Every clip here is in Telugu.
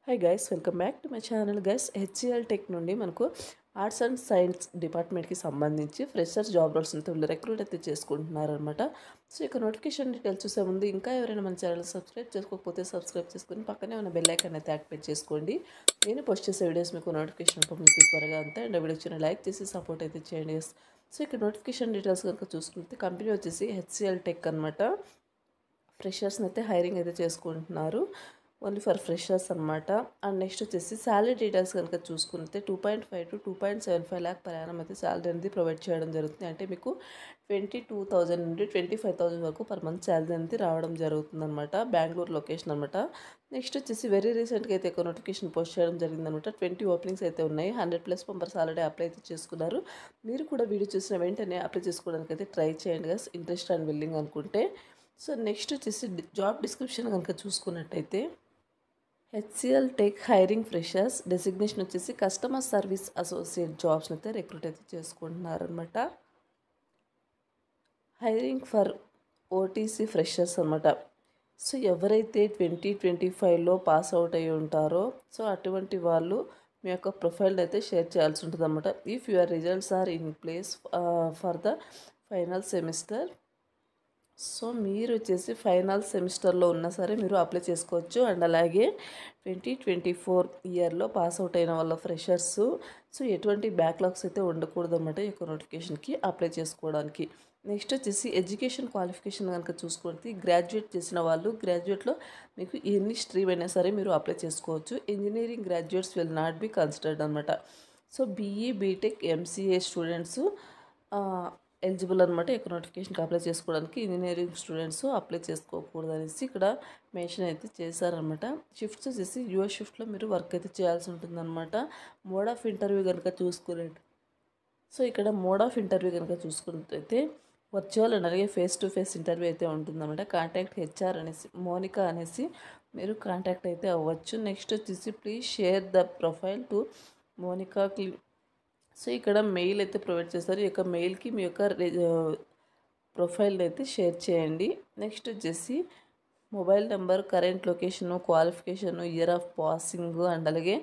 Hi guys, welcome back to my channel. Guys, HCl tech నుండి మనకు ఆర్ట్స్ అండ్ సైన్స్ డిపార్ట్మెంట్కి సంబంధించి ఫ్రెషర్స్ జాబ్ రోల్స్ అయితే వీళ్ళు రిక్రూట్ అయితే చేసుకుంటున్నారు అనమాట. సో ఇక నోటిఫికేషన్ డీటెయిల్స్ చూసే ముందు ఇంకా ఎవరైనా మన ఛానల్ సబ్స్క్రైబ్ చేసుకోకపోతే సబ్స్క్రైబ్ చేసుకుని పక్కనే ఉన్న బెల్ ఐకాన్ అయితే యాక్టివేట్ చేసుకోండి. నేను పోస్ట్ చేసే వీడియోస్ మీకు నోటిఫికేషన్ మీకు త్వరగా అంతా అండ్ వీడియో వచ్చిన లైక్ చేసి సపోర్ట్ అయితే చేయండి. సో ఇక్కడ నోటిఫికేషన్ డీటెయిల్స్ కనుక చూసుకుంటే కంపెనీ వచ్చేసి హెచ్సిఎల్ టెక్ అనమాట. ఫ్రెషర్స్ని అయితే హైరింగ్ అయితే చేసుకుంటున్నారు, ఓన్లీ ఫర్ ఫ్రెషర్స్ అనమాట. అండ్ నెక్స్ట్ వచ్చేసి శాలరీ డీటెయిల్స్ కనుక చూసుకుంటే 2.5 to 2.75 lakh per annum అయితే శాలరీ అనేది ప్రొవైడ్ చేయడం జరుగుతుంది. అంటే మీకు 22,000 నుండి 25,000 వరకు పర్ మంత్ శాలరీ అనేది రావడం జరుగుతుంది అనమాట. బెంగళూరు లొకేషన్ అనమాట. నెక్స్ట్ వచ్చేసి వెరీ రీసెంట్గా అయితే ఒక నోటిఫికేషన్ పోస్ట్ చేయడం జరిగిందనమాట. 20 ఓపెనింగ్స్ అయితే ఉన్నాయి. 100+ మెంబర్స్ ఆల్రెడీ అప్లై అయితే చేసుకున్నారు. మీరు కూడా వీడియో చూసిన వెంటనే అప్లై చేసుకోవడానికి అయితే ట్రై చేయండి గైస్, ఇంట్రెస్ట్ అండ్ విల్లింగ్ అనుకుంటే. సో నెక్స్ట్ వచ్చేసి జాబ్ డిస్క్రిప్షన్ కనుక చూసుకున్నట్టయితే HCl tech hiring freshers designation వచ్చేసి కస్టమర్ సర్వీస్ అసోసియేట్ జాబ్స్ని అయితే రిక్రూట్ అయితే చేసుకుంటున్నారనమాట. హైరింగ్ ఫర్ ఓటీసీ ఫ్రెషర్స్ అనమాట. సో ఎవరైతే 2025లో పాస్ అవుట్ అయ్యి ఉంటారో సో అటువంటి వాళ్ళు మీ యొక్క ప్రొఫైల్ అయితే షేర్ చేయాల్సి ఉంటుంది అనమాట. If your results are in place for the final semester, so మీరు వచ్చేసి ఫైనల్ సెమిస్టర్లో ఉన్నా సరే మీరు అప్లై చేసుకోవచ్చు. అండ్ అలాగే 2024 ఇయర్లో పాస్ అవుట్ అయిన వాళ్ళ ఫ్రెషర్స్ సో ఎటువంటి బ్యాక్లాగ్స్ అయితే ఉండకూడదు అన్నమాట ఈ యొక్క నోటిఫికేషన్కి అప్లై చేసుకోవడానికి. నెక్స్ట్ వచ్చేసి ఎడ్యుకేషన్ క్వాలిఫికేషన్ కనుక చూసుకుంటే గ్రాడ్యుయేట్ చేసిన వాళ్ళు, గ్రాడ్యుయేట్లో మీకు ఎన్ని స్ట్రీమ్ అయినా సరే మీరు అప్లై చేసుకోవచ్చు. Engineering graduates will not be considered అనమాట. So BE BTech MCA students eligible అనమాట. ఈ నోటిఫికేషన్కి అప్లై చేసుకోవడానికి. ఇంజనీరింగ్ స్టూడెంట్స్ అప్లై చేసుకోకూడదు అనేసి ఇక్కడ మెన్షన్ అయితే చేశారనమాట. షిఫ్ట్స్ వచ్చేసి యూఎస్ షిఫ్ట్లో మీరు వర్క్ అయితే చేయాల్సి ఉంటుందన్నమాట. మోడ్ ఆఫ్ ఇంటర్వ్యూ కనుక చూసుకున్నట్టు, సో ఇక్కడ మోడ్ ఆఫ్ ఇంటర్వ్యూ కనుక చూసుకున్నట్టయితే వర్చువల్ అండ్ అలాగే ఫేస్ టు ఫేస్ ఇంటర్వ్యూ అయితే ఉంటుందన్నమాట. కాంటాక్ట్ హెచ్ఆర్ అనేసి మోనికా అనేసి మీరు కాంటాక్ట్ అయితే అవ్వచ్చు. నెక్స్ట్ వచ్చేసి please share the profile to Monica so ఇక్కడ మెయిల్ అయితే ప్రొవైడ్ చేస్తారు. ఈ యొక్క మెయిల్కి మీ యొక్క ప్రొఫైల్ అయితే షేర్ చేయండి. నెక్స్ట్ వచ్చేసి mobile number, current location, qualification, year of passing and అలాగే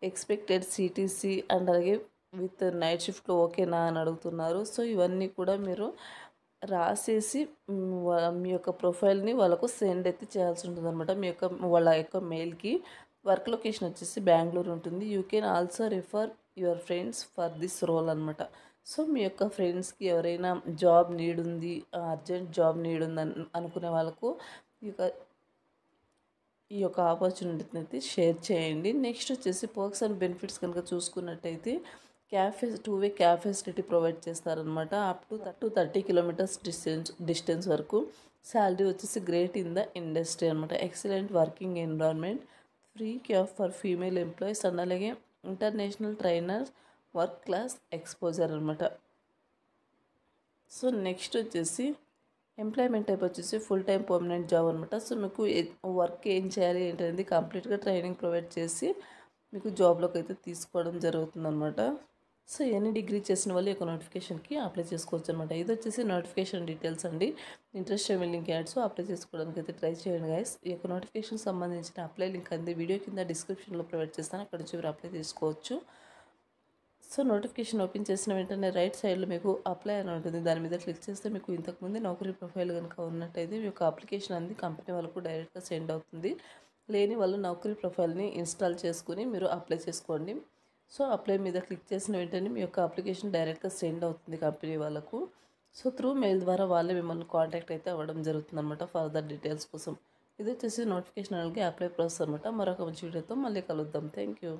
ఎక్స్పెక్టెడ్ సిటీసీ అండ్ అలాగే విత్ నైట్ షిఫ్ట్లో ఓకేనా అని అడుగుతున్నారు. సో ఇవన్నీ కూడా మీరు రాసేసి మీ యొక్క ప్రొఫైల్ని వాళ్ళకు సెండ్ అయితే చేయాల్సి ఉంటుంది అనమాట. మీ యొక్క వాళ్ళ యొక్క మెయిల్కి. వర్క్ లొకేషన్ వచ్చేసి బెంగళూరు ఉంటుంది. You can also refer your friends for this role అనమాట. సో మీ యొక్క ఫ్రెండ్స్కి ఎవరైనా జాబ్ నీడ్ ఉంది, అర్జెంట్ జాబ్ నీడ్ ఉంది అనుకునే వాళ్ళకు ఈ యొక్క ఆపర్చునిటీని అయితే షేర్ చేయండి. నెక్స్ట్ వచ్చేసి పర్క్స్ అండ్ బెనిఫిట్స్ కనుక చూసుకున్నట్టయితే టూ-వే క్యాబ్ ఫెసిలిటీ ప్రొవైడ్ చేస్తారనమాట. అప్ టు 30 కిలోమీటర్స్ డిస్టెన్స్ వరకు. శాలరీ వచ్చేసి గ్రేట్ ఇన్ ద ఇండస్ట్రీ అనమాట. Excellent working environment, free cab for female employees and అలాగే international trainers, work class exposure అనమాట. సో నెక్స్ట్ వచ్చేసి ఎంప్లాయ్మెంట్ టైప్ వచ్చేసి ఫుల్ టైం పర్మనెంట్ జాబ్ అనమాట. సో మీకు వర్క్ ఏం చేయాలి ఏంటనేది కంప్లీట్గా ట్రైనింగ్ ప్రొవైడ్ చేసి మీకు జాబ్లోకి అయితే తీసుకోవడం జరుగుతుంది అనమాట. సో ఎనీ డిగ్రీ చేసిన వాళ్ళు ఈ యొక్క నోటిఫికేషన్కి అప్లై చేసుకోవచ్చు అనమాట. ఇది వచ్చేసి నోటిఫికేషన్ డీటెయిల్స్ అండి. ఇంట్రెస్ట్ లింక్ యాడ్స్ అప్లై చేసుకోవడానికి అయితే ట్రై చేయండి గైస్. ఈ యొక్క నోటిఫికేషన్ సంబంధించిన అప్లై లింక్ అంది వీడియో కింద డిస్క్రిప్షన్లో ప్రొవైడ్ చేస్తాను, అక్కడ నుంచి మీరు అప్లై చేసుకోవచ్చు. సో నోటిఫికేషన్ ఓపెన్ చేసిన వెంటనే రైట్ సైడ్లో మీకు అప్లై అని ఉంటుంది. దాని మీద క్లిక్ చేస్తే మీకు ఇంతకుముందు నౌకరీ ప్రొఫైల్ కనుక ఉన్నట్టయితే మీ యొక్క అప్లికేషన్ అంది కంపెనీ వాళ్ళకు డైరెక్ట్గా సెండ్ అవుతుంది. లేని వాళ్ళు నౌకరీ ప్రొఫైల్ని ఇన్స్టాల్ చేసుకుని మీరు అప్లై చేసుకోండి. సో అప్లై మీద క్లిక్ చేసిన వెంటనే మీ యొక్క అప్లికేషన్ డైరెక్ట్గా సెండ్ అవుతుంది కంపెనీ వాళ్ళకు. సో త్రూ మెయిల్ ద్వారా వాళ్ళే మిమ్మల్ని కాంటాక్ట్ అయితే అవ్వడం జరుగుతుంది అనమాట ఫర్దర్ డీటెయిల్స్ కోసం. ఇది వచ్చేసి నోటిఫికేషన్ అలాగే అప్లై ప్రాసెస్ అనమాట. మరొక మంచి వీడియోతో మళ్ళీ కలుద్దాం. Thank you.